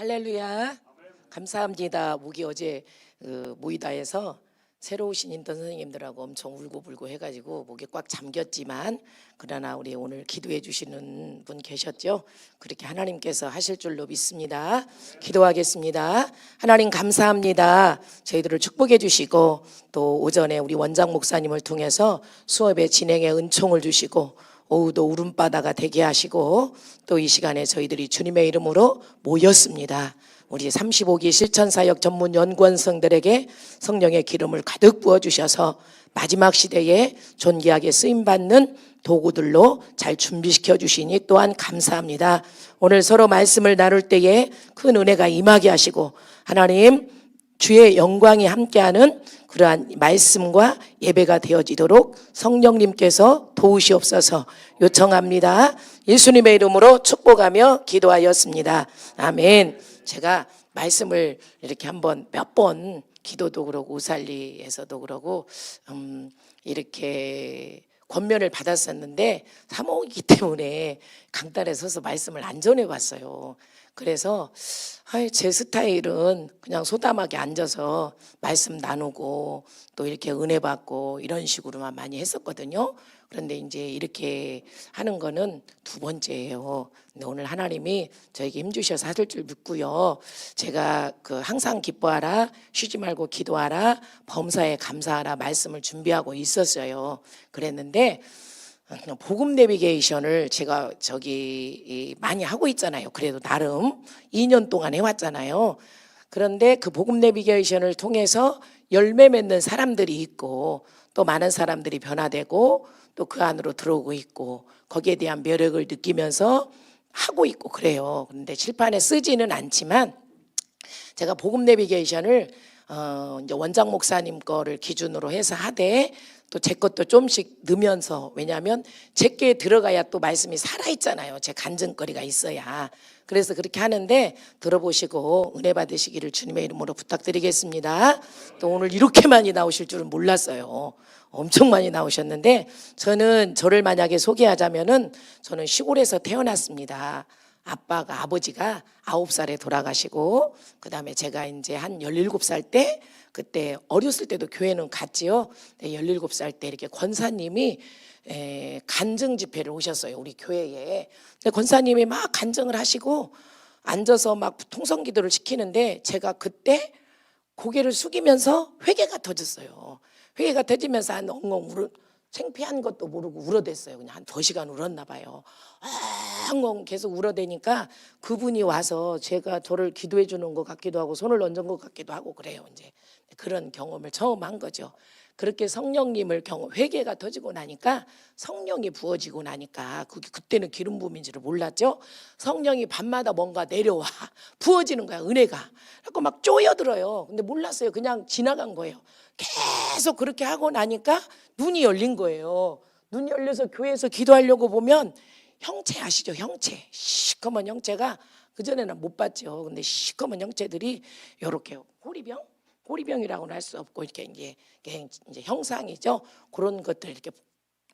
할렐루야. 감사합니다. 목이 어제 모이다에서 새로 오신 인턴 선생님들하고 엄청 울고불고 해가지고 목이 꽉 잠겼지만, 그러나 우리 오늘 기도해 주시는 분 계셨죠? 그렇게 하나님께서 하실 줄로 믿습니다. 기도하겠습니다. 하나님 감사합니다. 저희들을 축복해 주시고 또 오전에 우리 원장 목사님을 통해서 수업의 진행에 은총을 주시고 오후도 울음바다가 되게 하시고 또 이 시간에 저희들이 주님의 이름으로 모였습니다. 우리 35기 실천사역 전문 연구원생들에게 성령의 기름을 가득 부어주셔서 마지막 시대에 존귀하게 쓰임받는 도구들로 잘 준비시켜 주시니 또한 감사합니다. 오늘 서로 말씀을 나눌 때에 큰 은혜가 임하게 하시고 하나님 주의 영광이 함께하는 그러한 말씀과 예배가 되어지도록 성령님께서 도우시옵소서 요청합니다. 예수님의 이름으로 축복하며 기도하였습니다. 아멘. 제가 말씀을 이렇게 한번 몇 번 기도도 그러고 우살리에서도 그러고 이렇게 권면을 받았었는데 사모이기 때문에 강단에 서서 말씀을 안 전해봤어요. 그래서 제 스타일은 그냥 소담하게 앉아서 말씀 나누고 또 이렇게 은혜 받고 이런 식으로만 많이 했었거든요. 그런데 이제 이렇게 하는 거는 두 번째예요. 근데 오늘 하나님이 저에게 힘주셔서 하실 줄 믿고요. 제가 항상 기뻐하라, 쉬지 말고 기도하라, 범사에 감사하라 말씀을 준비하고 있었어요. 그랬는데 복음 내비게이션을 제가 많이 하고 있잖아요. 그래도 나름 2년 동안 해왔잖아요. 그런데 그 복음 내비게이션을 통해서 열매 맺는 사람들이 있고 또 많은 사람들이 변화되고 또 그 안으로 들어오고 있고 거기에 대한 매력을 느끼면서 하고 있고 그래요. 그런데 칠판에 쓰지는 않지만 제가 복음 내비게이션을 이제 원장 목사님 거를 기준으로 해서 하되 또 제 것도 좀씩 넣으면서, 왜냐하면 제게 들어가야 또 말씀이 살아있잖아요. 제 간증거리가 있어야. 그래서 그렇게 하는데 들어보시고 은혜 받으시기를 주님의 이름으로 부탁드리겠습니다. 또 오늘 이렇게 많이 나오실 줄은 몰랐어요. 엄청 많이 나오셨는데 저를 만약에 소개하자면은 저는 시골에서 태어났습니다. 아버지가 9살에 돌아가시고 그다음에 제가 이제 한 17살 때, 그때 어렸을 때도 교회는 갔지요. 17살 때 이렇게 권사님이 간증 집회를 오셨어요, 우리 교회에. 근데 권사님이 막 간증을 하시고 앉아서 막 통성 기도를 시키는데 제가 그때 고개를 숙이면서 회개가 터졌어요. 회개가 터지면서 한 엉엉 창피한 것도 모르고 울어댔어요. 그냥 한 2시간 울었나 봐요. 엉엉 계속 울어대니까 그분이 와서 저를 기도해 주는 것 같기도 하고 손을 얹은 것 같기도 하고 그래요. 이제 그런 경험을 처음 한 거죠. 그렇게 성령님을 회개가 터지고 나니까, 성령이 부어지고 나니까, 그때는 기름 부음인지를 몰랐죠. 성령이 밤마다 뭔가 내려와 부어지는 거야, 은혜가. 그래서 막 쪼여들어요. 근데 몰랐어요. 그냥 지나간 거예요. 계속 그렇게 하고 나니까 눈이 열린 거예요. 눈이 열려서 교회에서 기도하려고 보면 형체 아시죠? 형체, 시커먼 형체가, 그전에는 못 봤죠. 근데 시커먼 형체들이 이렇게 호리병이라고는 할 수 없고 이렇게 이제 형상이죠. 그런 것들 이렇게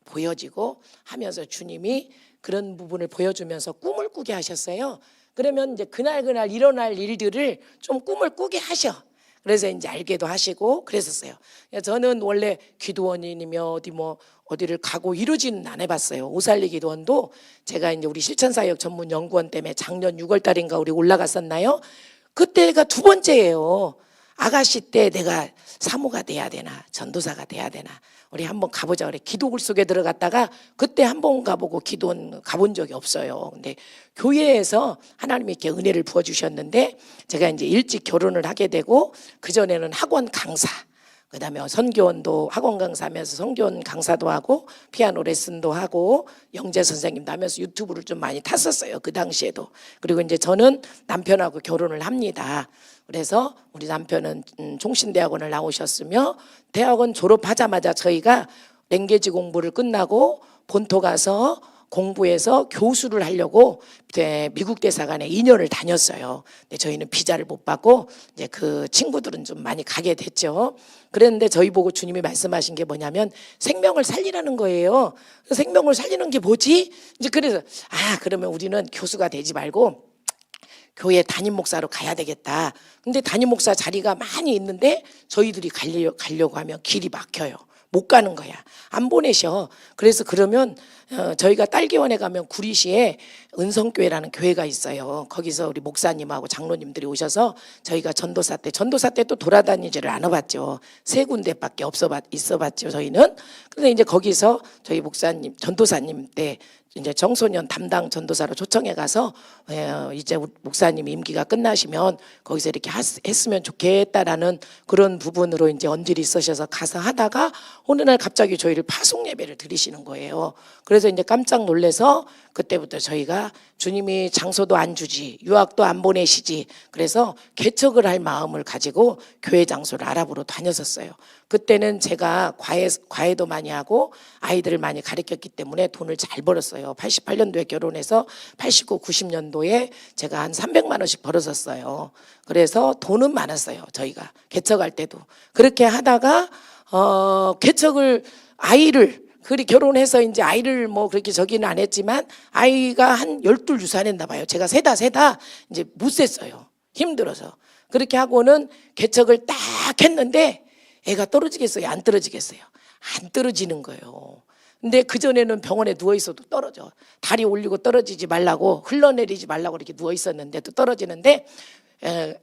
보여지고 하면서 주님이 그런 부분을 보여주면서 꿈을 꾸게 하셨어요. 그러면 이제 그날 일어날 일들을 좀 꿈을 꾸게 하셔. 그래서 이제 알게도 하시고 그랬었어요. 저는 원래 기도원이며 어디를 가고 이러지는 안 해봤어요. 오살리 기도원도 제가 이제 우리 실천사역 전문 연구원 때문에 작년 6월 달인가 우리 올라갔었나요? 그때가 두 번째예요. 아가씨 때 내가 사모가 돼야 되나 전도사가 돼야 되나 우리 한번 가보자 그래. 기도굴 속에 들어갔다가 그때 한번 가보고 기도원 가본 적이 없어요. 근데 교회에서 하나님이 이렇게 은혜를 부어주셨는데 제가 이제 일찍 결혼을 하게 되고 그전에는 학원 강사, 그다음에 선교원도 학원 강사하면서 선교원 강사도 하고 피아노 레슨도 하고 영재 선생님도 하면서 유튜브를 좀 많이 탔었어요, 그 당시에도. 그리고 이제 저는 남편하고 결혼을 합니다. 그래서 우리 남편은 총신대학원을 나오셨으며 대학원 졸업하자마자 저희가 랭게지 공부를 끝나고 본토 가서 공부해서 교수를 하려고 미국 대사관에 2년을 다녔어요. 근데 저희는 비자를 못 받고 이제 그 친구들은 좀 많이 가게 됐죠. 그랬는데 저희 보고 주님이 말씀하신 게 뭐냐면 생명을 살리라는 거예요. 생명을 살리는 게 뭐지? 이제 그래서 그러면 우리는 교수가 되지 말고 교회 담임 목사로 가야 되겠다. 근데 담임 목사 자리가 많이 있는데 저희들이 가려고 하면 길이 막혀요. 못 가는 거야. 안 보내셔. 그래서 그러면 저희가 딸기원에 가면 구리시에 은성교회라는 교회가 있어요. 거기서 우리 목사님하고 장로님들이 오셔서 저희가 전도사 때 또 돌아다니지를 않아봤죠. 3군데밖에 있어봤죠. 저희는. 근데 이제 거기서 저희 목사님 전도사님 때 이제 청소년 담당 전도사로 초청해 가서 이제 목사님 임기가 끝나시면 거기서 이렇게 했으면 좋겠다라는 그런 부분으로 이제 언질이 있으셔서 가서 하다가 어느 날 갑자기 저희를 파송 예배를 드리시는 거예요. 그래서 이제 깜짝 놀래서 그때부터 저희가 주님이 장소도 안 주지 유학도 안 보내시지 그래서 개척을 할 마음을 가지고 교회 장소를 알아보러 다녔었어요. 그때는 제가 과외도 많이 하고 아이들을 많이 가르쳤기 때문에 돈을 잘 벌었어요. 88년도에 결혼해서 89, 90년도에 제가 한 300만 원씩 벌었었어요. 그래서 돈은 많았어요. 저희가 개척할 때도. 그렇게 하다가 개척을 그리 결혼해서 이제 아이를 뭐 그렇게 저기는 안 했지만 아이가 한 12 유산했나 봐요. 제가 세다 이제 못 셌어요. 힘들어서. 그렇게 하고는 개척을 딱 했는데 애가 떨어지겠어요? 안 떨어지겠어요? 안 떨어지는 거예요. 근데 그전에는 병원에 누워 있어도 떨어져. 다리 올리고 떨어지지 말라고 흘러내리지 말라고 이렇게 누워 있었는데 또 떨어지는데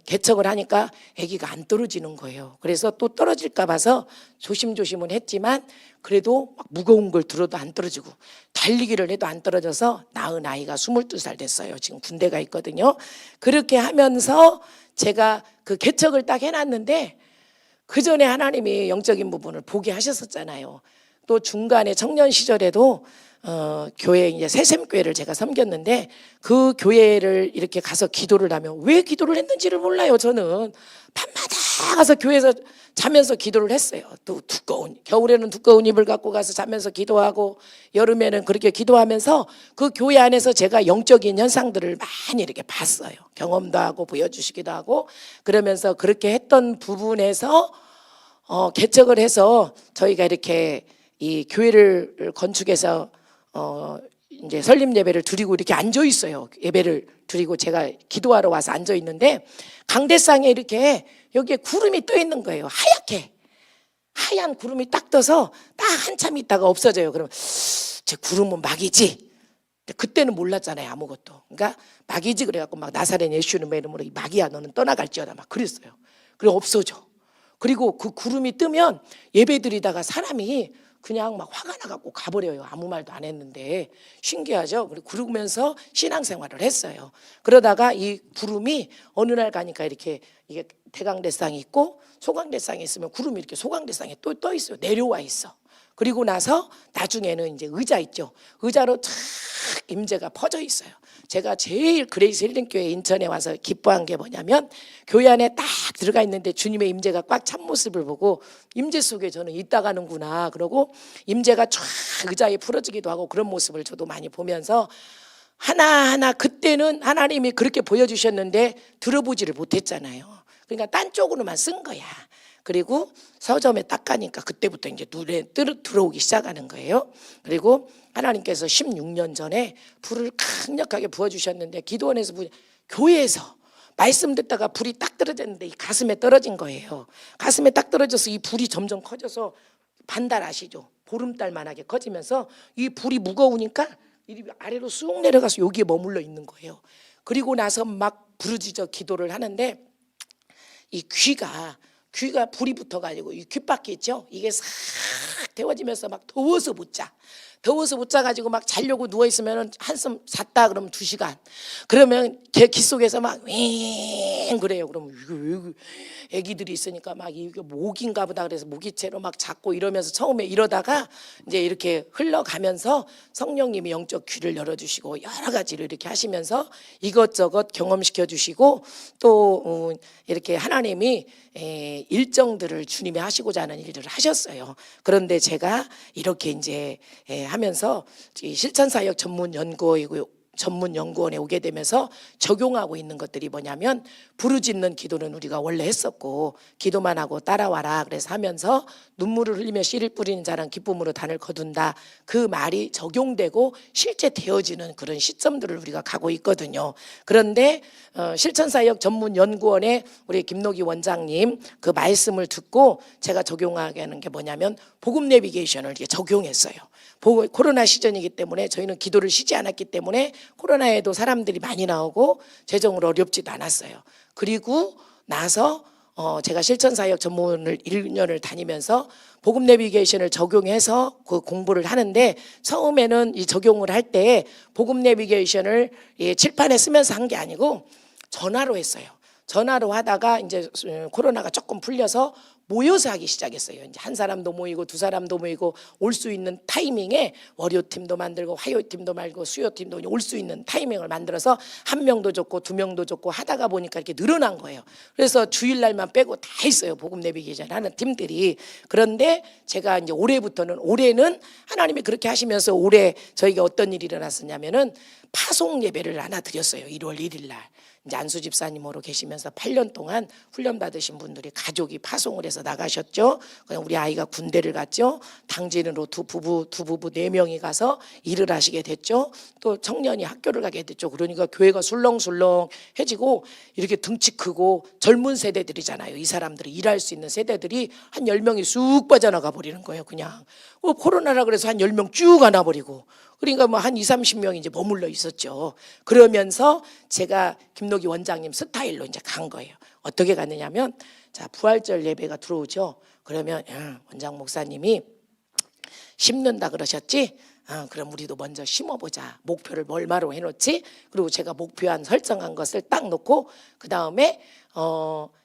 개척을 하니까 아기가 안 떨어지는 거예요. 그래서 또 떨어질까 봐서 조심조심은 했지만 그래도 막 무거운 걸 들어도 안 떨어지고 달리기를 해도 안 떨어져서 낳은 아이가 22살 됐어요. 지금 군대가 있거든요. 그렇게 하면서 제가 그 개척을 딱 해놨는데 그 전에 하나님이 영적인 부분을 보게 하셨었잖아요. 또 중간에 청년 시절에도 교회 이제 새샘교회를 제가 섬겼는데 그 교회를 이렇게 가서 기도를 하면 왜 기도를 했는지를 몰라요. 저는 밤마다 가서 교회에서 자면서 기도를 했어요. 또 겨울에는 두꺼운 이불 갖고 가서 자면서 기도하고 여름에는 그렇게 기도하면서 그 교회 안에서 제가 영적인 현상들을 많이 이렇게 봤어요. 경험도 하고 보여주시기도 하고 그러면서 그렇게 했던 부분에서 개척을 해서 저희가 이렇게 이 교회를 건축해서 이제 설립 예배를 드리고 이렇게 앉아 있어요. 예배를 드리고 제가 기도하러 와서 앉아 있는데 강대상에 이렇게 여기에 구름이 떠 있는 거예요. 하얀 구름이 딱 떠서 딱 한참 있다가 없어져요. 그러면 저 구름은 막이지. 그때는 몰랐잖아요. 아무것도. 그러니까 막이지 그래갖고 막 나사렛 예수님 이름으로 막이야 너는 떠나갈지어다 막 그랬어요. 그리고 없어져. 그리고 그 구름이 뜨면 예배 드리다가 사람이 그냥 막 화가 나갖고 가버려요. 아무 말도 안 했는데 신기하죠. 그러면서 신앙생활을 했어요. 그러다가 이 구름이 어느 날 가니까 이렇게 이게 대강대상이 있고 소강대상이 있으면 구름이 이렇게 소강대상에 또 떠 있어요. 내려와 있어. 그리고 나서 나중에는 이제 의자 있죠. 의자로 탁 임재가 퍼져 있어요. 제가 제일 그레이스 힐링교회 인천에 와서 기뻐한 게 뭐냐면 교회 안에 딱 들어가 있는데 주님의 임재가 꽉 찬 모습을 보고 임재 속에 저는 있다가는구나 그러고 임재가 쫙 의자에 풀어지기도 하고 그런 모습을 저도 많이 보면서 하나하나 그때는 하나님이 그렇게 보여주셨는데 들어보지를 못했잖아요. 그러니까 딴 쪽으로만 쓴 거야. 그리고 서점에 딱 가니까 그때부터 이제 눈에 들어오기 시작하는 거예요. 그리고 하나님께서 16년 전에 불을 강력하게 부어주셨는데 기도원에서 교회에서 말씀 듣다가 불이 딱 떨어졌는데 이 가슴에 떨어진 거예요. 가슴에 딱 떨어져서 이 불이 점점 커져서 반달 아시죠? 보름달만하게 커지면서 이 불이 무거우니까 이 아래로 쑥 내려가서 여기에 머물러 있는 거예요. 그리고 나서 막 부르짖어 기도를 하는데 이 귀가 불이 붙어가지고 이 귓바퀴 있죠? 이게 싹 데워지면서 막 더워서 못 자가지고 막 자려고 누워있으면 한숨 잤다 그러면 2시간 그러면 걔 귀 속에서 막 윙 그래요. 그러면 이거 애기들이 있으니까 막 이게 모기인가 보다 그래서 모기채로 막 잡고 이러면서 처음에 이러다가 이제 이렇게 흘러가면서 성령님이 영적 귀를 열어주시고 여러 가지를 이렇게 하시면서 이것저것 경험시켜 주시고 또 이렇게 하나님이 일정들을 주님이 하시고자 하는 일들을 하셨어요. 그런데 제가 이렇게 이제 하면서 실천사역 전문 연구이고 전문연구원에 오게 되면서 적용하고 있는 것들이 뭐냐면 부르짖는 기도는 우리가 원래 했었고 기도만 하고 따라와라 그래서 하면서 눈물을 흘리며 씨를 뿌리는 자는 기쁨으로 단을 거둔다. 그 말이 적용되고 실제 되어지는 그런 시점들을 우리가 가고 있거든요. 그런데 실천사역 전문연구원의 우리 김노기 원장님 그 말씀을 듣고 제가 적용하게 하는 게 뭐냐면 복음 내비게이션을 이렇게 적용했어요. 코로나 시즌이기 때문에 저희는 기도를 쉬지 않았기 때문에 코로나에도 사람들이 많이 나오고 재정으로 어렵지도 않았어요. 그리고 나서 제가 실천사역 전문을 1년을 다니면서 복음 내비게이션을 적용해서 그 공부를 하는데 처음에는 이 적용을 할 때 복음 내비게이션을 칠판에 쓰면서 한 게 아니고 전화로 했어요. 전화로 하다가 이제 코로나가 조금 풀려서 모여서 하기 시작했어요. 이제 한 사람도 모이고 두 사람도 모이고 올 수 있는 타이밍에 월요팀도 만들고 화요팀도 말고 수요팀도 올 수 있는 타이밍을 만들어서 한 명도 좋고 두 명도 좋고 하다가 보니까 이렇게 늘어난 거예요. 그래서 주일날만 빼고 다 있어요. 복음 내비게이션 하는 팀들이. 그런데 제가 이제 올해는 하나님이 그렇게 하시면서 올해 저희가 어떤 일이 일어났었냐면은 파송 예배를 하나 드렸어요. 1월 1일 날. 이제 안수 집사님으로 계시면서 8년 동안 훈련 받으신 분들이 가족이 파송을 해서 나가셨죠. 그냥 우리 아이가 군대를 갔죠. 당진으로 두 부부 4명이 가서 일을 하시게 됐죠. 또 청년이 학교를 가게 됐죠. 그러니까 교회가 술렁술렁해지고 이렇게 등치 크고 젊은 세대들이잖아요. 이 사람들이 일할 수 있는 세대들이 한 10명이 쑥 빠져나가 버리는 거예요. 그냥 코로나라 그래서 한 10명 쭉 안아버리고 그러니까 뭐 한 20-30명이 이제 머물러 있었죠. 그러면서 제가 김노기 원장님 스타일로 이제 간 거예요. 어떻게 갔느냐면 자 부활절 예배가 들어오죠. 그러면 원장 목사님이 심는다 그러셨지? 그럼 우리도 먼저 심어보자. 목표를 얼마로 해놓지? 그리고 제가 목표한 설정한 것을 딱 놓고 그 다음에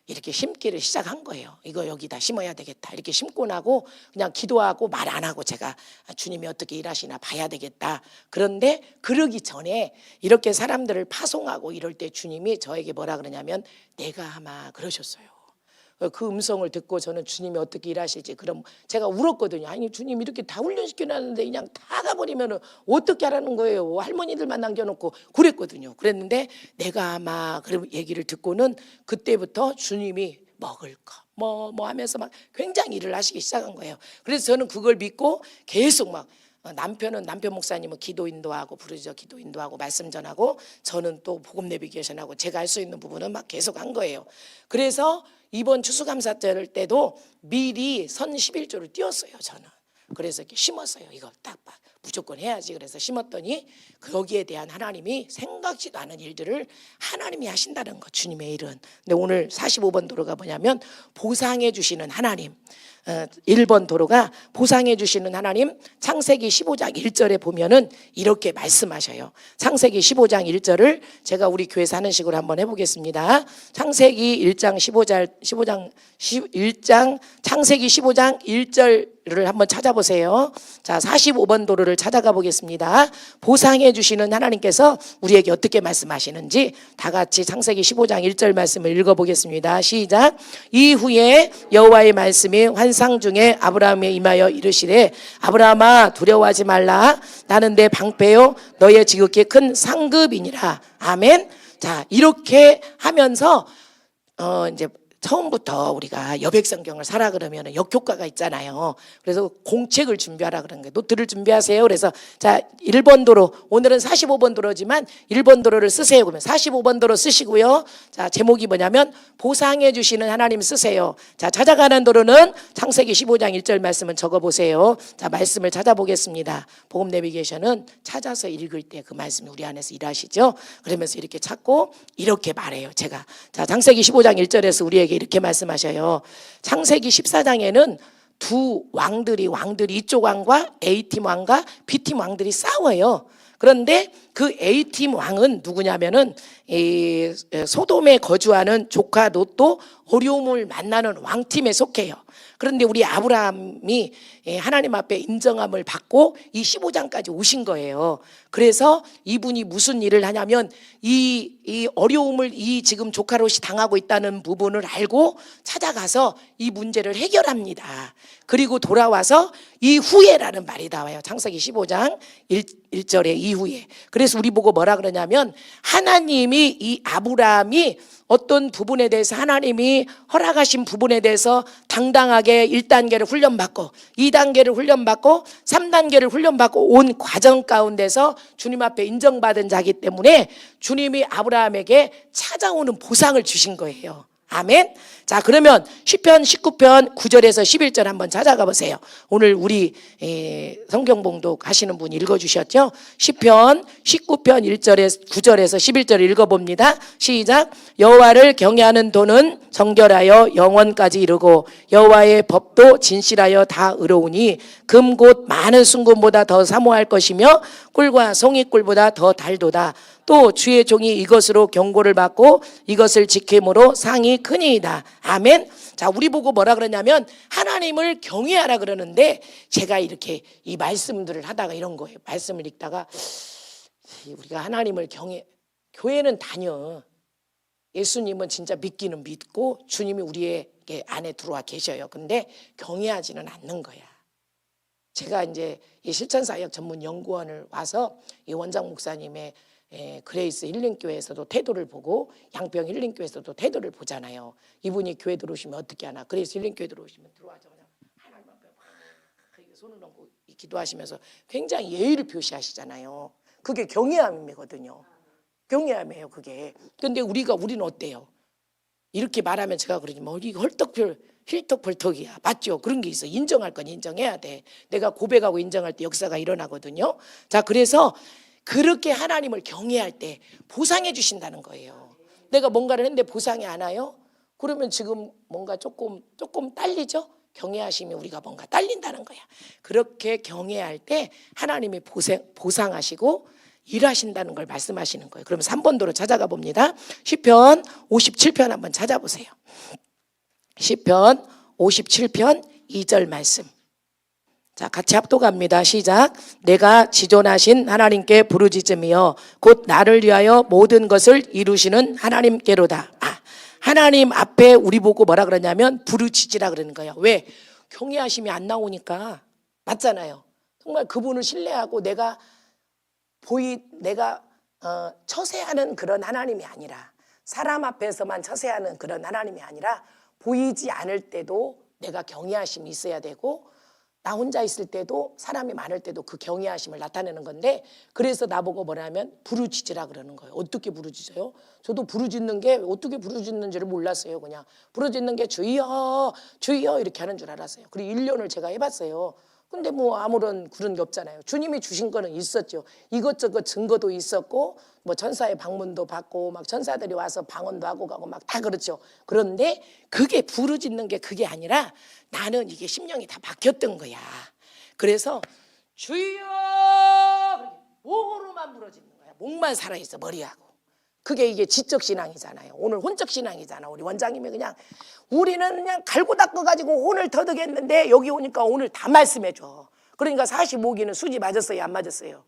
이렇게 심기를 시작한 거예요. 이거 여기다 심어야 되겠다. 이렇게 심고 나고 그냥 기도하고 말 안 하고 제가 주님이 어떻게 일하시나 봐야 되겠다. 그런데 그러기 전에 이렇게 사람들을 파송하고 이럴 때 주님이 저에게 뭐라 그러냐면 내가 아마 그러셨어요. 그 음성을 듣고 저는 주님이 어떻게 일하실지 그럼 제가 울었거든요. 아니 주님 이렇게 다 훈련시켜놨는데 그냥 다 가버리면 어떻게 하라는 거예요. 할머니들만 남겨놓고 그랬거든요. 그랬는데 내가 아마 그런 얘기를 듣고는 그때부터 주님이 먹을 거 뭐 하면서 막 굉장히 일을 하시기 시작한 거예요. 그래서 저는 그걸 믿고 계속 막 남편 목사님은 기도 인도하고 부르짖어 기도 인도하고 말씀 전하고 저는 또 복음 내비게이션하고 제가 할 수 있는 부분은 막 계속 한 거예요. 그래서 이번 추수감사절 때도 미리 선 11조를 띄웠어요. 저는. 그래서 이렇게 심었어요. 이거 딱 무조건 해야지. 그래서 심었더니 거기에 대한 하나님이 생각지도 않은 일들을 하나님이 하신다는 거. 주님의 일은. 근데 오늘 45번 도로가 뭐냐면 보상해 주시는 하나님. 1번 도로가 보상해 주시는 하나님. 창세기 15장 1절에 보면은 이렇게 말씀하셔요. 창세기 15장 1절을 제가 우리 교회에서 하는 식으로 한번 해보겠습니다. 창세기 1장 창세기 15장 1절을 한번 찾아보세요. 자, 45번 도로를 찾아가 보겠습니다. 보상해 주시는 하나님께서 우리에게 어떻게 말씀하시는지 다 같이 창세기 15장 1절 말씀을 읽어보겠습니다. 시작. 이후에 여호와의 말씀이 환상 중에 아브라함에 임하여 이르시되 아브라함아 두려워하지 말라. 나는 내 방패요 너의 지극히 큰 상급이니라. 아멘. 자, 이렇게 하면서 이제 처음부터 우리가 여백성경을 사라 그러면 역효과가 있잖아요. 그래서 공책을 준비하라 그런 거예요. 노트를 준비하세요. 그래서 자 1번 도로 오늘은 45번 도로지만 1번 도로를 쓰세요. 그러면 45번 도로 쓰시고요. 자 제목이 뭐냐면 보상해 주시는 하나님 쓰세요. 자 찾아가는 도로는 창세기 15장 1절 말씀을 적어보세요. 자 말씀을 찾아보겠습니다. 복음 내비게이션은 찾아서 읽을 때 그 말씀이 우리 안에서 일하시죠. 그러면서 이렇게 찾고 이렇게 말해요. 제가 자 창세기 15장 1절에서 우리에게 이렇게 말씀하셔요. 창세기 14장에는 두 왕들이 이쪽 왕과 A팀 왕과 B팀 왕들이 싸워요. 그런데 그 A팀 왕은 누구냐면은 이 소돔에 거주하는 조카 롯도 어려움을 만나는 왕팀에 속해요. 그런데 우리 아브라함이 하나님 앞에 인정함을 받고 이 15장까지 오신 거예요. 그래서 이분이 무슨 일을 하냐면 이 어려움을 이 지금 조카 롯이 당하고 있다는 부분을 알고 찾아가서 이 문제를 해결합니다. 그리고 돌아와서 이후에라는 말이 나와요. 창세기 15장 1절에 이후에. 그래서 우리 보고 뭐라 그러냐면 하나님이 이 아브라함이 어떤 부분에 대해서 하나님이 허락하신 부분에 대해서 당당하게 1단계를 훈련받고 2단계를 훈련받고 3단계를 훈련받고 온 과정 가운데서 주님 앞에 인정받은 자기 때문에 주님이 아브라함에게 찾아오는 보상을 주신 거예요. 아멘. 자, 그러면 시편 19편 9절에서 11절 한번 찾아가 보세요. 오늘 우리 성경 봉독 하시는 분 읽어주셨죠? 시편 19편 1절에서 9절에서 11절 읽어봅니다. 시작. 여호와를 경외하는 도는 정결하여 영원까지 이르고 여호와의 법도 진실하여 다 의로우니 금 곧 많은 순금보다 더 사모할 것이며 꿀과 송이꿀보다 더 달도다. 또 주의 종이 이것으로 경고를 받고 이것을 지킴으로 상이 크니이다. 아멘. 자, 우리 보고 뭐라 그러냐면 하나님을 경외하라 그러는데 제가 이렇게 이 말씀들을 하다가 이런 거예요. 말씀을 읽다가 우리가 하나님을 교회는 다녀. 예수님은 진짜 믿기는 믿고 주님이 우리의 안에 들어와 계셔요. 근데 경외하지는 않는 거야. 제가 이제 이 실천사역 전문 연구원을 와서 이 원장 목사님의 그레이스 힐링교회에서도 태도를 보고 양평 힐링교회에서도 태도를 보잖아요. 이분이 교회 들어오시면 어떻게 하나. 그레이스 힐링교회 들어오시면 들어와자마자 하나님 앞에 막 손을 얹고 기도하시면서 굉장히 예의를 표시하시잖아요. 그게 경외함이거든요. 경외함이에요 그게. 근데 우리는 어때요? 이렇게 말하면 제가 그러지만 이거 힐떡벌떡이야. 맞죠? 그런 게 있어. 인정할 건 인정해야 돼. 내가 고백하고 인정할 때 역사가 일어나거든요. 자, 그래서 그렇게 하나님을 경외할 때 보상해 주신다는 거예요. 내가 뭔가를 했는데 보상이 안 와요? 그러면 지금 뭔가 조금 딸리죠? 경외하시면 우리가 뭔가 딸린다는 거야. 그렇게 경외할 때 하나님이 보상하시고 일하신다는 걸 말씀하시는 거예요. 그러면 3번도로 찾아가 봅니다. 시편 57편 한번 찾아보세요. 시편 57편 2절 말씀. 자, 같이 합독합니다. 시작. 내가 지존하신 하나님께 부르짖으며 곧 나를 위하여 모든 것을 이루시는 하나님께로다. 하나님 앞에 우리 보고 뭐라 그러냐면 부르짖으라 그러는 거예요. 왜? 경외하심이 안 나오니까. 맞잖아요. 정말 그분을 신뢰하고 내가 처세하는 그런 하나님이 아니라 사람 앞에서만 처세하는 그런 하나님이 아니라 보이지 않을 때도 내가 경외하심이 있어야 되고 나 혼자 있을 때도 사람이 많을 때도 그 경외하심을 나타내는 건데 그래서 나보고 뭐냐면 부르짖으라 그러는 거예요. 어떻게 부르짖어요? 저도 부르짖는 게 어떻게 부르짖는지를 몰랐어요. 그냥 부르짖는 게 주여 주여 이렇게 하는 줄 알았어요. 그리고 1년을 제가 해봤어요. 근데 뭐 아무런 그런 게 없잖아요. 주님이 주신 거는 있었죠. 이것저것 증거도 있었고 뭐 천사의 방문도 받고 막 천사들이 와서 방언도 하고 가고 막 다 그렇죠. 그런데 그게 부르짖는 게 그게 아니라 나는 이게 심령이 다 박혔던 거야. 그래서 주여 목으로만 부르짖는 거야. 목만 살아있어 머리하고. 그게 이게 지적 신앙이잖아요. 오늘 혼적 신앙이잖아. 우리 원장님이 그냥 우리는 그냥 갈고 닦아가지고 혼을 터득했는데 여기 오니까 오늘 다 말씀해줘. 그러니까 45기는 수지 맞았어요? 안 맞았어요?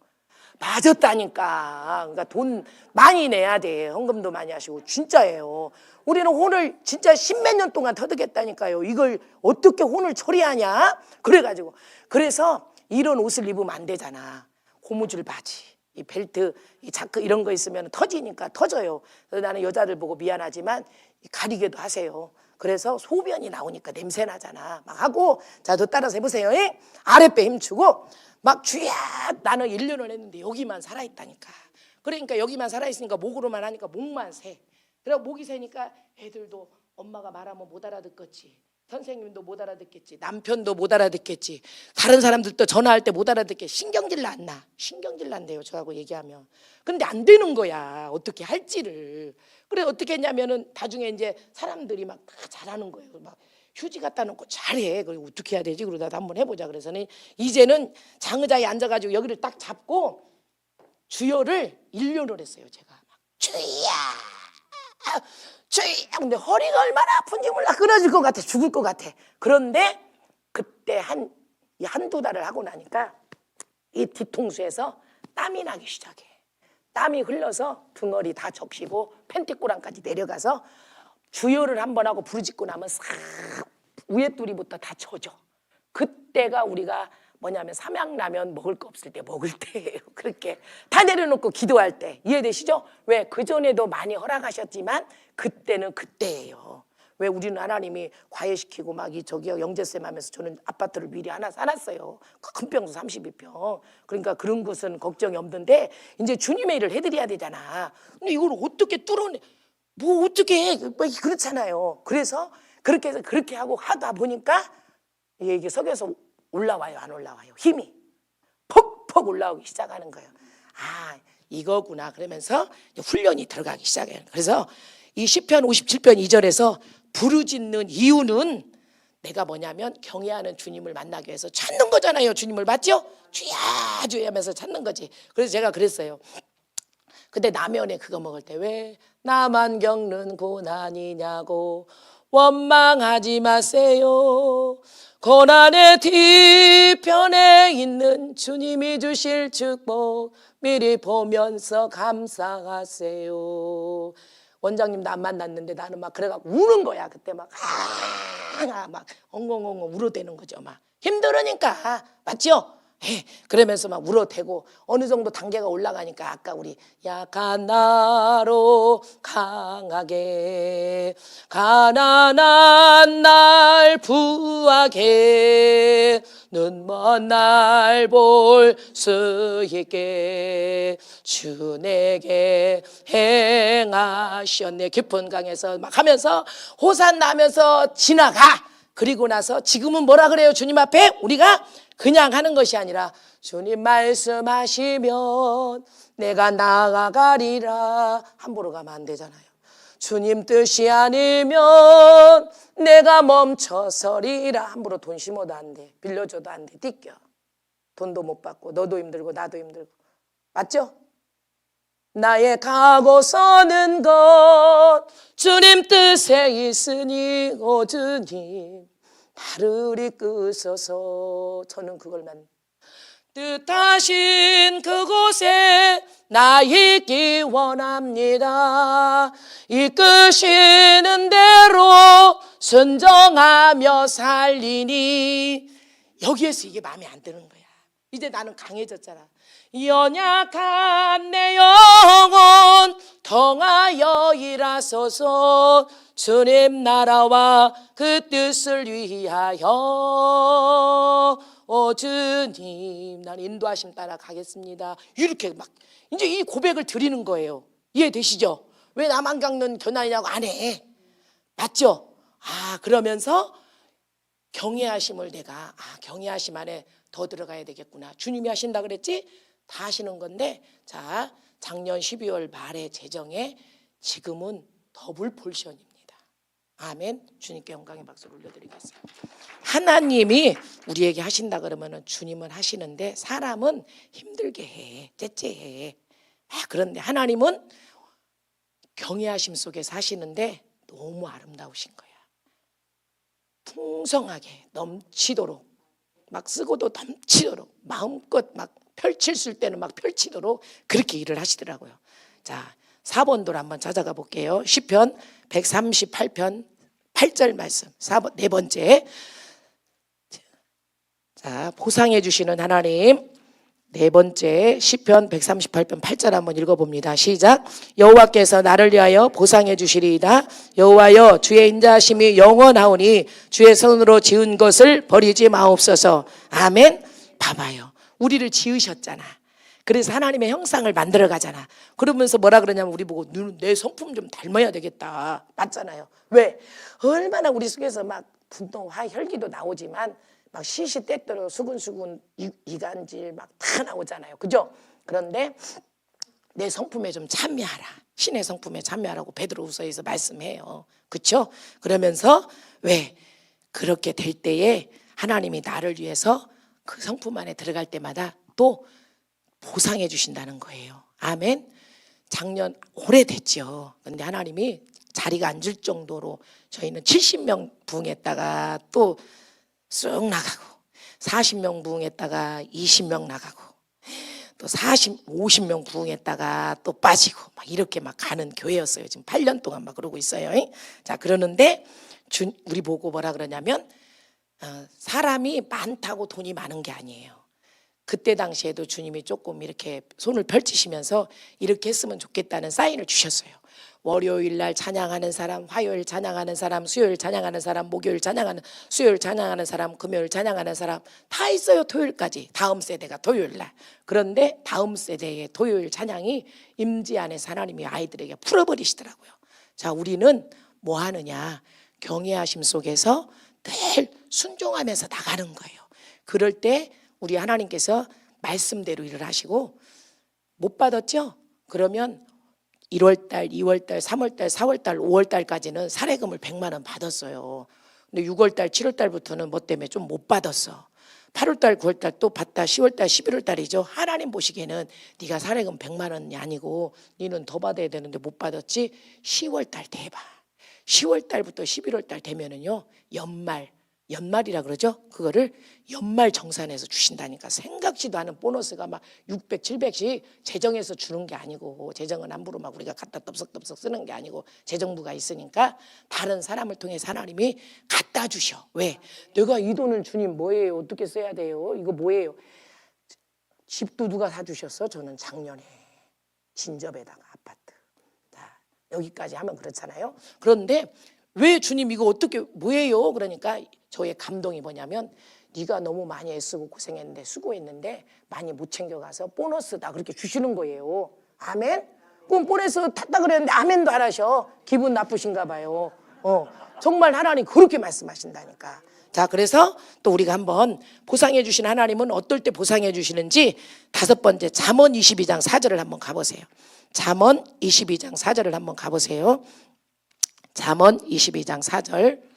맞았다니까. 그러니까 돈 많이 내야 돼. 헌금도 많이 하시고 진짜예요. 우리는 혼을 진짜 10몇 년 동안 터득했다니까요. 이걸 어떻게 혼을 처리하냐? 그래가지고 그래서 이런 옷을 입으면 안 되잖아. 고무줄 바지. 이 벨트, 이 자크 이런 거 있으면 터지니까 터져요. 그래서 나는 여자들 보고 미안하지만 가리게도 하세요. 그래서 소변이 나오니까 냄새 나잖아. 막 하고 자, 더 따라서 해보세요. 아랫배 힘주고 막 주야 나는 1년을 했는데 여기만 살아있다니까. 그러니까 여기만 살아있으니까 목으로만 하니까 목만 새. 그리고 목이 새니까 애들도 엄마가 말하면 못 알아듣겠지. 선생님도 못 알아듣겠지. 남편도 못 알아듣겠지. 다른 사람들도 전화할 때 못 알아듣겠지. 신경질 난다. 신경질 난대요. 저하고 얘기하면. 근데 안 되는 거야. 어떻게 할지를. 그래 어떻게 했냐면은 나중에 이제 사람들이 막 다 잘하는 거예요. 막 휴지 갖다 놓고 잘해. 그리고 어떻게 해야 되지? 그러다 한번 해보자. 그래서는 이제는 장의자에 앉아가지고 여기를 딱 잡고 주여를 1년을 했어요. 제가 막 주희야, 주희야. 근데 허리가 얼마나 아픈지 몰라. 끊어질 것 같아. 죽을 것 같아. 그런데 그때 한두 달을 하고 나니까 이 뒤통수에서 땀이 나기 시작해. 땀이 흘러서 등허리 다 적시고 팬티꼬랑까지 내려가서 주요를 한번 하고 부르짖고 나면 싹 위에 뚜리부터 다 젖어. 그때가 우리가 뭐냐면 삼양라면 먹을 거 없을 때 먹을 때예요. 그렇게 다 내려놓고 기도할 때. 이해되시죠? 왜? 그전에도 많이 허락하셨지만 그때는 그때예요. 왜? 우리는 하나님이 과외시키고 막 저기요 영재쌤 하면서 저는 아파트를 미리 하나 사놨어요. 큰 평수 32평. 그러니까 그런 것은 걱정이 없는데 이제 주님의 일을 해드려야 되잖아. 근데 이걸 어떻게 뚫어내? 뭐 어떻게 해? 뭐 그렇잖아요. 그래서 그렇게 해서 그렇게 하고 하다 보니까 이게 석에서 올라와요, 안 올라와요? 힘이 퍽퍽 올라오기 시작하는 거예요. 아, 이거구나. 그러면서 훈련이 들어가기 시작해요. 그래서 이 시편 57편 2절에서 부르짖는 이유는 내가 뭐냐면 경외하는 주님을 만나기 위해서 찾는 거잖아요. 주님을 맞죠? 주야 주야 하면서 찾는 거지. 그래서 제가 그랬어요. 근데 라면에 그거 먹을 때 왜 나만 겪는 고난이냐고 원망하지 마세요. 고난의 뒤편에 있는 주님이 주실 축복 미리 보면서 감사하세요. 원장님도 안 만났는데 나는 막 그래갖고 우는 거야. 그때 막 엉엉엉엉 울어대는 거죠. 막 힘들으니까 맞죠? 그러면서 막 울어대고 어느 정도 단계가 올라가니까 아까 우리 약한 나로 강하게 가난한 날 부하게 눈먼 날 볼 수 있게 주 내게 행하셨네. 깊은 강에서 막 하면서 호산나 하면서 지나가. 그리고 나서 지금은 뭐라 그래요? 주님 앞에 우리가 그냥 하는 것이 아니라 주님 말씀하시면 내가 나아가리라. 함부로 가면 안 되잖아요. 주님 뜻이 아니면 내가 멈춰서리라. 함부로 돈 심어도 안 돼. 빌려줘도 안 돼. 띠껴. 돈도 못 받고 너도 힘들고 나도 힘들고. 맞죠? 나의 가고 서는 것 주님 뜻에 있으니 오 주님 나를 이끄소서. 저는 그걸만 뜻하신 그곳에 나 있기 원합니다. 이끄시는 대로 순종하며 살리니. 여기에서 이게 마음에 안 드는 거야. 이제 나는 강해졌잖아. 연약한 내 영혼 통하여 일하소서. 주님 나라와 그 뜻을 위하여 오 주님 난 인도하심 따라 가겠습니다. 이렇게 막 이제 이 고백을 드리는 거예요. 이해되시죠? 왜 나만 겪는 고난이냐고 안 해. 맞죠? 그러면서 경외하심을 내가 경외하심 안에 더 들어가야 되겠구나. 주님이 하신다 그랬지? 다 하시는 건데 자 작년 12월 말에 재정에 지금은 더블 폴션입니다. 아멘. 주님께 영광의 박수를 올려드리겠습니다. 하나님이 우리에게 하신다 그러면은 주님은 하시는데 사람은 힘들게 해, 째째해. 그런데 하나님은 경외하심 속에서 하시는데 너무 아름다우신 거야. 풍성하게 넘치도록 막 쓰고도 넘치도록 마음껏 막 펼칠 수 때는 막 펼치도록 그렇게 일을 하시더라고요. 자 4번도로 한번 찾아가 볼게요. 시편 138편 8절 말씀 4번 네 번째. 자 보상해 주시는 하나님 네 번째 시편 138편 8절 한번 읽어봅니다. 시작. 여호와께서 나를 위하여 보상해 주시리이다. 여호와여 주의 인자하심이 영원하오니 주의 손으로 지은 것을 버리지 마옵소서. 아멘. 봐봐요. 우리를 지으셨잖아. 그래서 하나님의 형상을 만들어 가잖아. 그러면서 뭐라 그러냐면 우리 보고 내 성품 좀 닮아야 되겠다. 맞잖아요. 왜? 얼마나 우리 속에서 막 분노, 화, 혈기도 나오지만 막 시시때때로 수근수근 이간질 막 다 나오잖아요. 그죠? 그런데 내 성품에 좀 참여하라. 신의 성품에 참여하라고 베드로후서에서 말씀해요. 그렇죠? 그러면서 왜? 그렇게 될 때에 하나님이 나를 위해서 그 성품 안에 들어갈 때마다 또 보상해 주신다는 거예요. 아멘. 작년 오래됐죠. 근데 하나님이 자리가 안 줄 정도로 저희는 70명 부흥했다가 또 쑥 나가고 40명 부흥했다가 20명 나가고 또 50명 부흥했다가 또 빠지고 막 이렇게 막 가는 교회였어요. 지금 8년 동안 막 그러고 있어요. 자, 그러는데 우리 보고 뭐라 그러냐면 사람이 많다고 돈이 많은 게 아니에요. 그때 당시에도 주님이 조금 이렇게 손을 펼치시면서 이렇게 했으면 좋겠다는 사인을 주셨어요. 월요일 날 찬양하는 사람, 화요일 찬양하는 사람, 수요일 찬양하는 사람, 목요일 수요일 찬양하는 사람, 금요일 찬양하는 사람 다 있어요. 토요일까지. 다음 세대가 토요일 날. 그런데 다음 세대의 토요일 찬양이 임지 안에서 하나님이 아이들에게 풀어버리시더라고요. 자, 우리는 뭐 하느냐? 경외하심 속에서 늘 순종하면서 나가는 거예요. 그럴 때 우리 하나님께서 말씀대로 일을 하시고 못 받았죠? 그러면 1월달, 2월달, 3월달, 4월달, 5월달까지는 사례금을 100만 원 받았어요. 근데 6월달, 7월달부터는 뭐 때문에 좀 못 받았어. 8월달, 9월달 또 받다 10월달, 11월달이죠. 하나님 보시기에는 네가 사례금 100만 원이 아니고 너는 더 받아야 되는데 못 받았지. 10월달 대봐. 10월달부터 11월달 되면은요 연말이라 그러죠. 그거를 연말 정산해서 주신다니까. 생각지도 않은 보너스가 막 600, 700씩 재정에서 주는 게 아니고, 재정은 함부로 막 우리가 갖다 덥석덥석 쓰는 게 아니고 재정부가 있으니까 다른 사람을 통해서 하나님이 갖다 주셔. 왜? 내가 이 돈을 주님 뭐예요? 어떻게 써야 돼요? 이거 뭐예요? 집도 누가 사주셨어? 저는 작년에 진접에다가 아파트. 자, 여기까지 하면 그렇잖아요. 그런데 왜 주님 이거 어떻게 뭐예요? 그러니까 저의 감동이 뭐냐면 네가 너무 많이 애쓰고 고생했는데 수고했는데 많이 못 챙겨가서 보너스다 그렇게 주시는 거예요. 아멘? 그럼 보너스 탔다 그랬는데 아멘도 안 하셔. 기분 나쁘신가 봐요. 정말 하나님 그렇게 말씀하신다니까. 자, 그래서 또 우리가 한번 보상해 주신 하나님은 어떨 때 보상해 주시는지 5번째 잠언 22장 4절을 한번 가보세요. 잠언 22장 4절을 한번 가보세요. 잠언 22장 4절.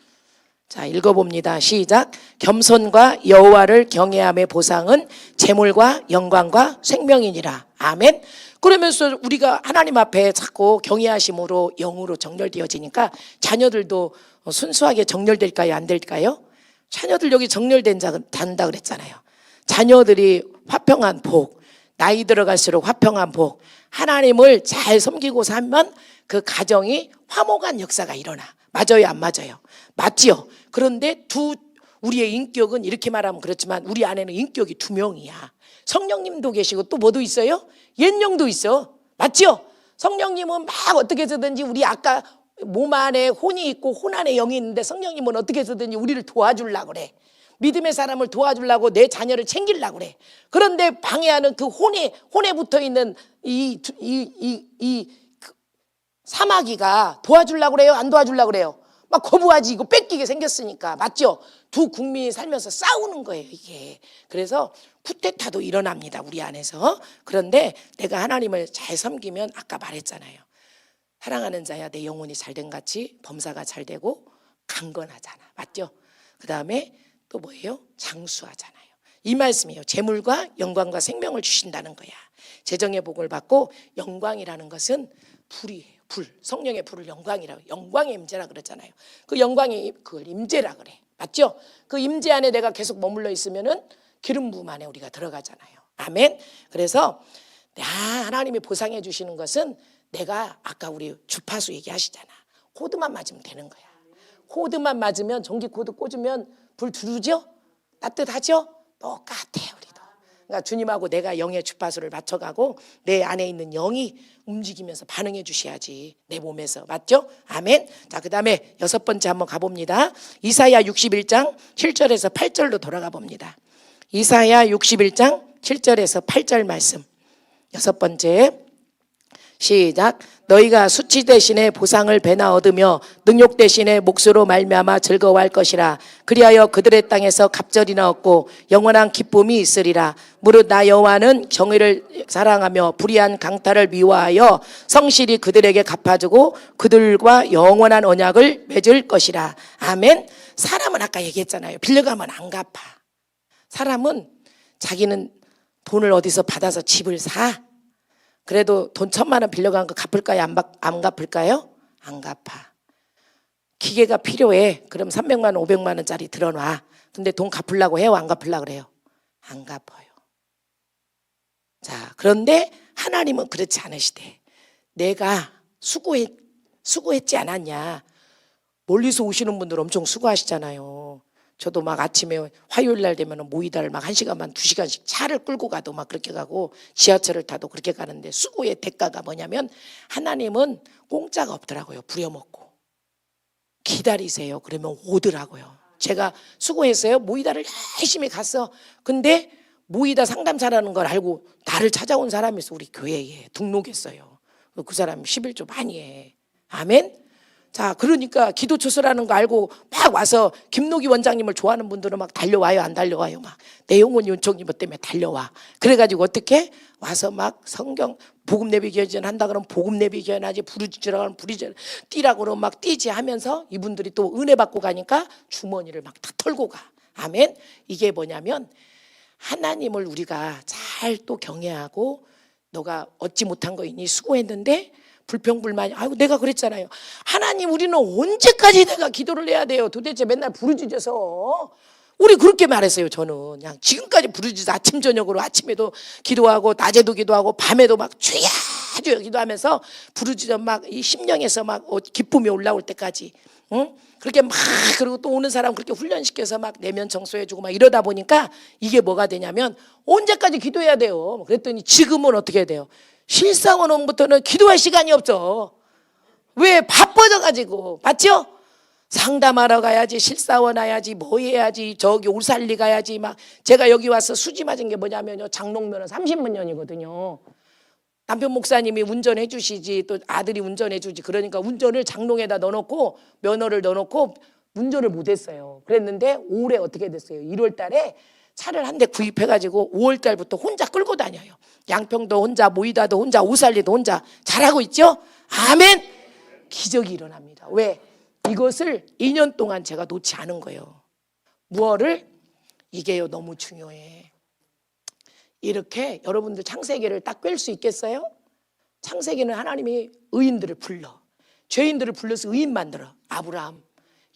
자, 읽어봅니다. 시작. 겸손과 여호와를 경외함의 보상은 재물과 영광과 생명이니라. 아멘. 그러면서 우리가 하나님 앞에 자꾸 경외하심으로 영으로 정렬되어지니까 자녀들도 순수하게 정렬될까요? 안 될까요? 자녀들 여기 정렬된다 그랬잖아요. 자녀들이 화평한 복, 나이 들어갈수록 화평한 복, 하나님을 잘 섬기고 살면 그 가정이 화목한 역사가 일어나. 맞아요, 안 맞아요? 맞지요. 그런데 우리의 인격은 이렇게 말하면 그렇지만 우리 안에는 인격이 2명이야. 성령님도 계시고 또 뭐도 있어요? 옛영도 있어. 맞죠? 성령님은 막 어떻게 해서든지 우리 아까 몸 안에 혼이 있고 혼 안에 영이 있는데 성령님은 어떻게 해서든지 우리를 도와주려고 그래. 믿음의 사람을 도와주려고 내 자녀를 챙기려고 그래. 그런데 방해하는 그 혼에 붙어 있는 이 사마귀가 도와주려고 그래요? 안 도와주려고 그래요? 막 거부하지. 이거 뺏기게 생겼으니까. 맞죠? 두 국민이 살면서 싸우는 거예요, 이게. 그래서 쿠데타도 일어납니다, 우리 안에서. 그런데 내가 하나님을 잘 섬기면 아까 말했잖아요. 사랑하는 자야 내 영혼이 잘된 같이 범사가 잘 되고 강건하잖아. 맞죠? 그 다음에 또 뭐예요? 장수하잖아요. 이 말씀이에요. 재물과 영광과 생명을 주신다는 거야. 재정의 복을 받고 영광이라는 것은 불이에요. 불, 성령의 불을 영광이라고, 영광의 임재라 그러잖아요. 그 영광이 그걸 임재라 그래. 맞죠? 그 임재 안에 내가 계속 머물러 있으면은 기름 부음 안에 우리가 들어가잖아요. 아멘. 그래서 하나님이 보상해 주시는 것은 내가 아까 우리 주파수 얘기하시잖아. 코드만 맞으면 되는 거야. 코드만 맞으면 전기 코드 꽂으면 불 들어오죠? 따뜻하죠? 똑같아 우리도. 그러니까 주님하고 내가 영의 주파수를 맞춰가고 내 안에 있는 영이 움직이면서 반응해 주셔야지 내 몸에서. 맞죠? 아멘. 자, 그 다음에 6번째 한번 가봅니다. 이사야 61장 7절에서 8절로 돌아가 봅니다. 이사야 61장 7절에서 8절 말씀. 6번째 시작. 너희가 수치 대신에 보상을 배나 얻으며 능욕 대신에 몫으로 말미암아 즐거워할 것이라. 그리하여 그들의 땅에서 갑절이나 얻고 영원한 기쁨이 있으리라. 무릇 나 여호와는 정의를 사랑하며 불의한 강탈을 미워하여 성실히 그들에게 갚아주고 그들과 영원한 언약을 맺을 것이라. 아멘. 사람은 아까 얘기했잖아요. 빌려가면 안 갚아. 사람은 자기는 돈을 어디서 받아서 집을 사. 그래도 돈 1,000만 원 빌려간 거 갚을까요? 안 갚을까요? 안 갚아. 기계가 필요해. 그럼 300만 원, 500만 원짜리 들어놔. 근데 돈 갚으려고 해요? 안 갚으려고 그래요? 안 갚아요. 자, 그런데 하나님은 그렇지 않으시대. 내가 수고했지 않았냐. 멀리서 오시는 분들 엄청 수고하시잖아요. 저도 막 아침에 화요일 날 되면 모이다를 막 1시간 반, 2시간씩 차를 끌고 가도 막 그렇게 가고 지하철을 타도 그렇게 가는데 수고의 대가가 뭐냐면 하나님은 공짜가 없더라고요. 부려먹고. 기다리세요. 그러면 오더라고요. 제가 수고했어요. 모이다를 열심히 갔어. 근데 모이다 상담사라는 걸 알고 나를 찾아온 사람이 있어. 우리 교회에 등록했어요. 그 사람이 11조 많이 해. 아멘. 자, 그러니까 기도처서라는 거 알고 막 와서 김노기 원장님을 좋아하는 분들은 막 달려와요, 안 달려와요? 막 내용은 요청님 때문에 달려와. 그래가지고 어떻게 와서 막 성경 복음 내비견 한다 그러면 복음 내비견 하지, 부르짖으라 그러면 부르짖으라, 뛰라고 그러면 막 뛰지 하면서 이분들이 또 은혜 받고 가니까 주머니를 막 다 털고 가. 아멘. 이게 뭐냐면 하나님을 우리가 잘 또 경외하고 너가 얻지 못한 거 있니? 수고했는데 불평불만이. 아이고 내가 그랬잖아요. 하나님 우리는 언제까지 내가 기도를 해야 돼요? 도대체 맨날 부르짖어서. 우리 그렇게 말했어요. 저는 그냥 지금까지 부르짖어. 아침 저녁으로 아침에도 기도하고 낮에도 기도하고 밤에도 막 주야 주여 기도하면서 부르짖어 막 이 심령에서 막 기쁨이 올라올 때까지. 응? 그렇게 막 그리고 또 오는 사람 그렇게 훈련시켜서 막 내면 청소해주고 막 이러다 보니까 이게 뭐가 되냐면 언제까지 기도해야 돼요? 그랬더니 지금은 어떻게 해야 돼요? 실상원부터는 기도할 시간이 없어. 왜? 바빠져가지고. 맞죠? 상담하러 가야지, 실사원 와야지, 뭐 해야지, 저기 울살리 가야지. 막 제가 여기 와서 수지 맞은 게 뭐냐면요, 장롱면허 30년이거든요. 남편 목사님이 운전해 주시지, 또 아들이 운전해 주지. 그러니까 운전을 장롱에다 넣어놓고 면허를 넣어놓고 운전을 못했어요. 그랬는데 올해 어떻게 됐어요? 1월 달에 차를 한 대 구입해가지고 5월 달부터 혼자 끌고 다녀요. 양평도 혼자, 모이다도 혼자, 오살리도 혼자. 잘하고 있죠? 아멘. 기적이 일어납니다. 왜? 이것을 2년 동안 제가 놓지 않은 거예요. 무엇을? 이게요 너무 중요해. 이렇게 여러분들 창세기를 딱 꿰일 수 있겠어요? 창세기는 하나님이 의인들을 불러, 죄인들을 불러서 의인 만들어. 아브라함,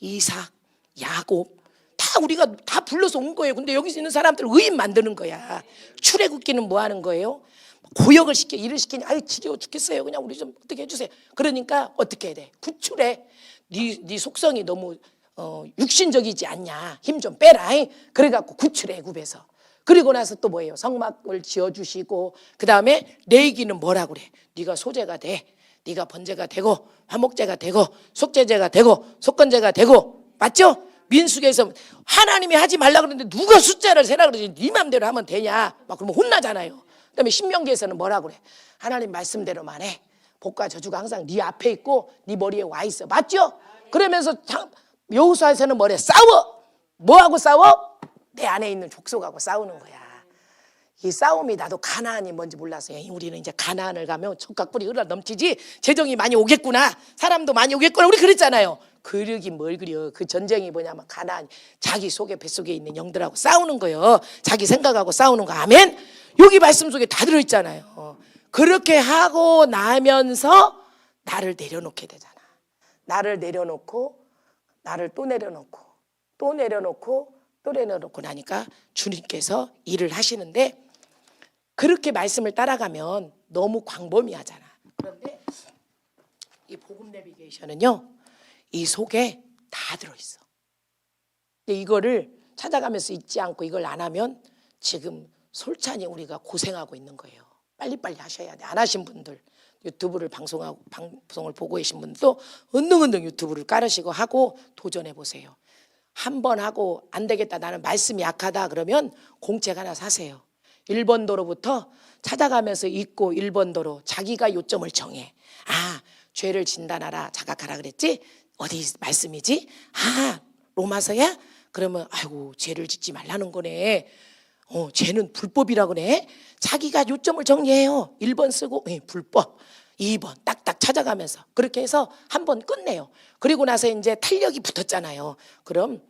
이삭, 야곱 다 우리가 다 불러서 온 거예요. 근데 여기 있는 사람들 의인 만드는 거야. 출애굽기는 뭐 하는 거예요? 고역을 시켜, 일을 시키니 아유 지겨워 죽겠어요. 그냥 우리 좀 어떻게 해주세요. 그러니까 어떻게 해야 돼? 구출해. 네 속성이 너무 육신적이지 않냐. 힘 좀 빼라. 그래갖고 구출해 애굽에서. 그리고 나서 또 뭐예요? 성막을 지어주시고 그 다음에 레위기는 뭐라 그래? 네가 소제가 돼. 네가 번제가 되고 화목제가 되고 속죄제가 되고 속건제가 되고. 맞죠? 민수기에서 하나님이 하지 말라 그러는데 누가 숫자를 세라 그러지? 네 맘대로 하면 되냐? 막 그러면 혼나잖아요. 그다음에 신명기에서는 뭐라 그래? 하나님 말씀대로만 해. 복과 저주가 항상 네 앞에 있고 네 머리에 와 있어. 맞죠? 그러면서 여호수아에서는 뭐래? 싸워. 뭐하고 싸워? 내 안에 있는 족속하고 싸우는 거야. 이 싸움이 나도 가나안이 뭔지 몰라서 우리는 이제 가나안을 가면 족각불이 흘러 넘치지 재정이 많이 오겠구나, 사람도 많이 오겠구나, 우리 그랬잖아요. 그러긴 뭘 그려. 그 전쟁이 뭐냐면 가나안, 자기 속에 뱃속에 있는 영들하고 싸우는 거예요. 자기 생각하고 싸우는 거. 아멘. 여기 말씀 속에 다 들어있잖아요. 그렇게 하고 나면서 나를 내려놓게 되잖아. 나를 내려놓고 나를 또 내려놓고 또 내려놓고 또 내려놓고 나니까 주님께서 일을 하시는데, 그렇게 말씀을 따라가면 너무 광범위하잖아. 그런데 이 복음 내비게이션은요 이 속에 다 들어있어. 근데 이거를 찾아가면서 잊지 않고 이걸 안 하면 지금 솔찬히 우리가 고생하고 있는 거예요. 빨리빨리 하셔야 돼. 안 하신 분들, 유튜브를 방송을 보고 계신 분도 은능은능 유튜브를 깔으시고 하고 도전해 보세요. 한 번 하고 안 되겠다, 나는 말씀이 약하다 그러면 공책 하나 사세요. 1번 도로부터 찾아가면서 읽고 1번 도로 자기가 요점을 정해. 아, 죄를 진단하라 자각하라 그랬지? 어디 말씀이지? 아, 로마서야? 그러면 아이고 죄를 짓지 말라는 거네. 죄는 불법이라 그래. 자기가 요점을 정리해요. 1번 쓰고 불법, 2번 딱딱 찾아가면서 그렇게 해서 한 번 끝내요. 그리고 나서 이제 탄력이 붙었잖아요. 그럼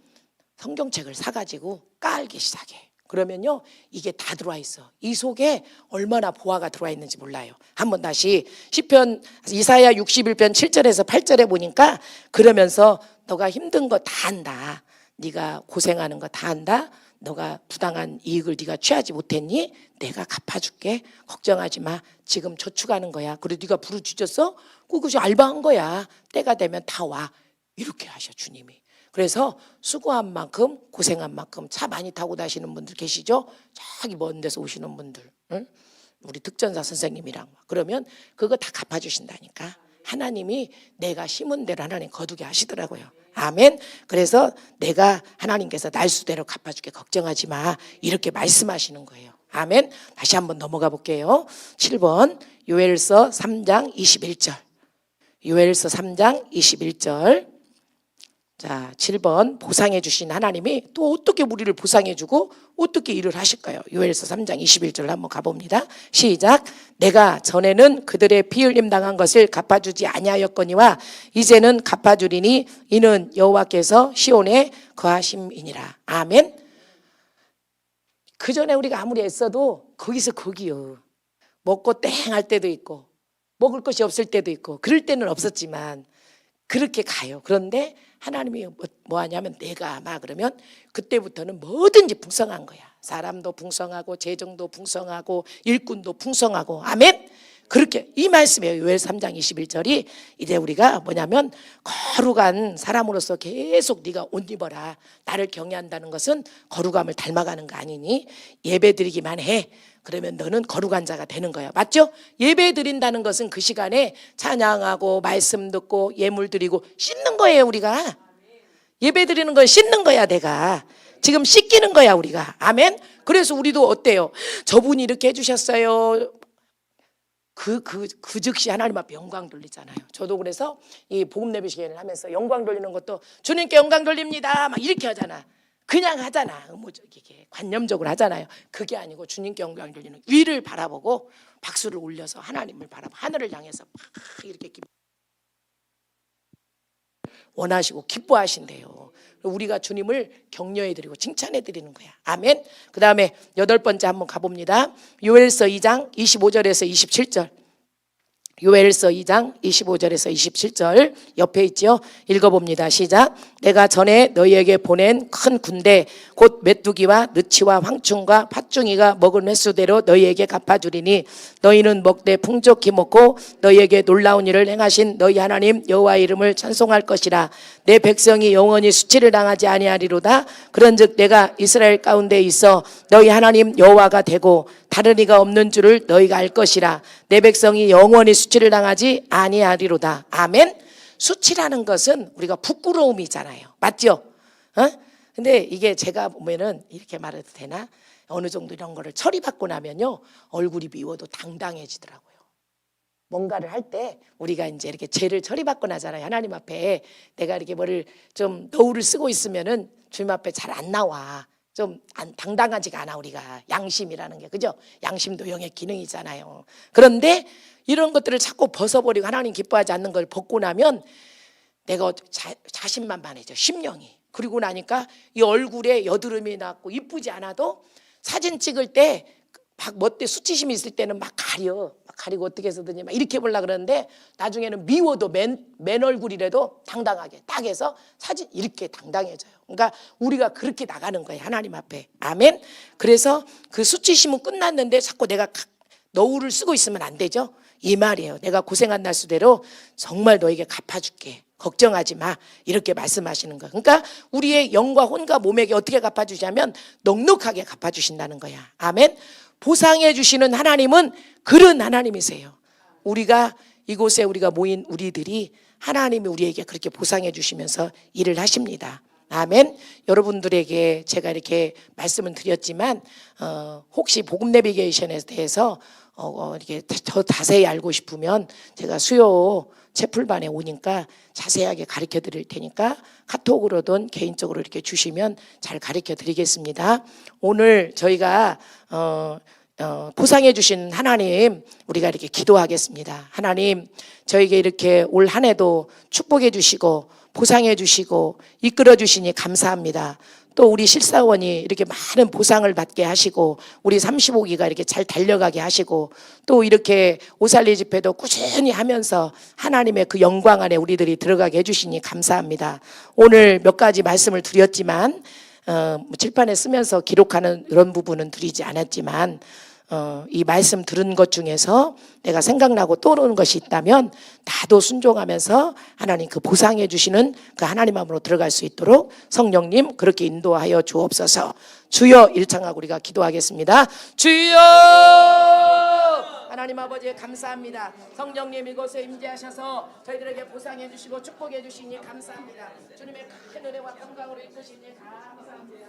성경책을 사가지고 깔기 시작해. 그러면요 이게 다 들어와 있어. 이 속에 얼마나 보화가 들어와 있는지 몰라요. 한번 다시 시편 이사야 61편 7절에서 8절에 보니까 그러면서 너가 힘든 거 다 안다. 네가 고생하는 거 다 안다. 너가 부당한 이익을 네가 취하지 못했니? 내가 갚아줄게. 걱정하지 마. 지금 저축하는 거야. 그리고 네가 부르짖었어? 그것이 알바한 거야. 때가 되면 다 와. 이렇게 하셔 주님이. 그래서 수고한 만큼 고생한 만큼 차 많이 타고 다니시는 분들 계시죠? 저기 먼 데서 오시는 분들, 응? 우리 득전사 선생님이랑 그러면 그거 다 갚아주신다니까. 하나님이 내가 심은 대로 하나님 거두게 하시더라고요. 아멘. 그래서 내가 하나님께서 날수대로 갚아줄게 걱정하지 마 이렇게 말씀하시는 거예요. 아멘. 다시 한번 넘어가 볼게요. 7번 요엘서 3장 21절. 요엘서 3장 21절. 자, 7번 보상해 주신 하나님이 또 어떻게 우리를 보상해 주고 어떻게 일을 하실까요? 요엘서 3장 21절 한번 가봅니다. 시작. 내가 전에는 그들의 피 흘림 당한 것을 갚아주지 아니하였거니와 이제는 갚아주리니 이는 여호와께서 시온에 거하심이니라. 아멘. 그 전에 우리가 아무리 애써도 거기서 거기요. 먹고 땡 할 때도 있고 먹을 것이 없을 때도 있고 그럴 때는 없었지만 그렇게 가요. 그런데 하나님이 뭐 하냐면 내가 아마 그러면 그때부터는 뭐든지 풍성한 거야. 사람도 풍성하고 재정도 풍성하고 일꾼도 풍성하고 아멘. 그렇게 이 말씀이에요. 요엘 3장 21절이 이제 우리가 뭐냐면 거룩한 사람으로서 계속 네가 옷 입어라. 나를 경외한다는 것은 거룩함을 닮아가는 거 아니니 예배 드리기만 해. 그러면 너는 거룩한 자가 되는 거야. 맞죠? 예배 드린다는 것은 그 시간에 찬양하고 말씀 듣고 예물 드리고 씻는 거예요. 우리가 예배 드리는 건 씻는 거야. 내가 지금 씻기는 거야 우리가. 아멘. 그래서 우리도 어때요? 저분이 이렇게 해주셨어요. 그 즉시 하나님 앞에 영광 돌리잖아요. 저도 그래서 이 복음 예배 시간을 하면서 영광 돌리는 것도 주님께 영광 돌립니다 막 이렇게 하잖아. 그냥 하잖아. 이게 관념적으로 하잖아요. 그게 아니고 주님께 영광 돌리는 위를 바라보고 박수를 올려서 하나님을 바라보고 하늘을 향해서 막 이렇게 원하시고 기뻐하신대요. 우리가 주님을 격려해드리고 칭찬해드리는 거야. 아멘. 그 다음에 8번째 한번 가봅니다. 요엘서 2장 25절에서 27절. 요엘서 2장 25절에서 27절 옆에 있죠. 읽어봅니다. 시작. 내가 전에 너희에게 보낸 큰 군대 곧 메뚜기와 느치와 황충과 팥중이가 먹은 횟수대로 너희에게 갚아주리니 너희는 먹되 풍족히 먹고 너희에게 놀라운 일을 행하신 너희 하나님 여호와의 이름을 찬송할 것이라. 내 백성이 영원히 수치를 당하지 아니하리로다. 그런즉 내가 이스라엘 가운데 있어 너희 하나님 여호와가 되고 다른 이가 없는 줄을 너희가 알 것이라. 내 백성이 영원히 수치를 당하지 아니하리로다. 아멘. 수치라는 것은 우리가 부끄러움이잖아요. 맞죠? 근데 이게 제가 보면은 이렇게 말해도 되나? 어느 정도 이런 거를 처리받고 나면요 얼굴이 미워도 당당해지더라고요. 뭔가를 할 때 우리가 이제 이렇게 죄를 처리받고 나잖아요. 하나님 앞에 내가 이렇게 뭐를 좀 너울을 쓰고 있으면은 주님 앞에 잘 안 나와. 좀 당당하지가 않아. 우리가 양심이라는 게 그죠? 양심도 영의 기능이잖아요. 그런데 이런 것들을 자꾸 벗어버리고 하나님 기뻐하지 않는 걸 벗고 나면 내가 자신만만해져. 심령이. 그리고 나니까 이 얼굴에 여드름이 났고 이쁘지 않아도 사진 찍을 때 막 멋대 수치심이 있을 때는 막 가리고 어떻게 해서든지 막 이렇게 보려고 그러는데 나중에는 미워도 맨 얼굴이라도 당당하게 딱 해서 사진 이렇게 당당해져요. 그러니까 우리가 그렇게 나가는 거예요. 하나님 앞에. 아멘. 그래서 그 수치심은 끝났는데 자꾸 내가 너울을 쓰고 있으면 안 되죠. 이 말이에요. 내가 고생한 날수대로 정말 너에게 갚아줄게. 걱정하지 마. 이렇게 말씀하시는 거예요. 그러니까 우리의 영과 혼과 몸에게 어떻게 갚아주냐면 넉넉하게 갚아주신다는 거야. 아멘. 보상해 주시는 하나님은 그런 하나님이세요. 우리가 이곳에 우리가 모인 우리들이 하나님이 우리에게 그렇게 보상해 주시면서 일을 하십니다. 아멘. 여러분들에게 제가 이렇게 말씀을 드렸지만 혹시 복음 내비게이션에 대해서 이렇게 더 자세히 알고 싶으면 제가 수요 채플반에 오니까 자세하게 가르쳐 드릴 테니까 카톡으로든 개인적으로 이렇게 주시면 잘 가르쳐 드리겠습니다. 오늘 저희가 보상해 주신 하나님 우리가 이렇게 기도하겠습니다. 하나님 저에게 이렇게 올 한 해도 축복해 주시고 보상해 주시고 이끌어 주시니 감사합니다. 또 우리 실사원이 이렇게 많은 보상을 받게 하시고 우리 35기가 이렇게 잘 달려가게 하시고 또 이렇게 오살리 집회도 꾸준히 하면서 하나님의 그 영광 안에 우리들이 들어가게 해주시니 감사합니다. 오늘 몇 가지 말씀을 드렸지만 칠판에 쓰면서 기록하는 이런 부분은 드리지 않았지만 이 말씀 들은 것 중에서 내가 생각나고 떠오르는 것이 있다면 나도 순종하면서 하나님 그 보상해 주시는 그 하나님 마음으로 들어갈 수 있도록 성령님 그렇게 인도하여 주옵소서. 주여 일창하고 우리가 기도하겠습니다. 주여 하나님 아버지 감사합니다. 성령님 이곳에 임재하셔서 저희들에게 보상해 주시고 축복해 주시니 감사합니다. 주님의 큰 은혜와 평강으로 이끄시니 감사합니다.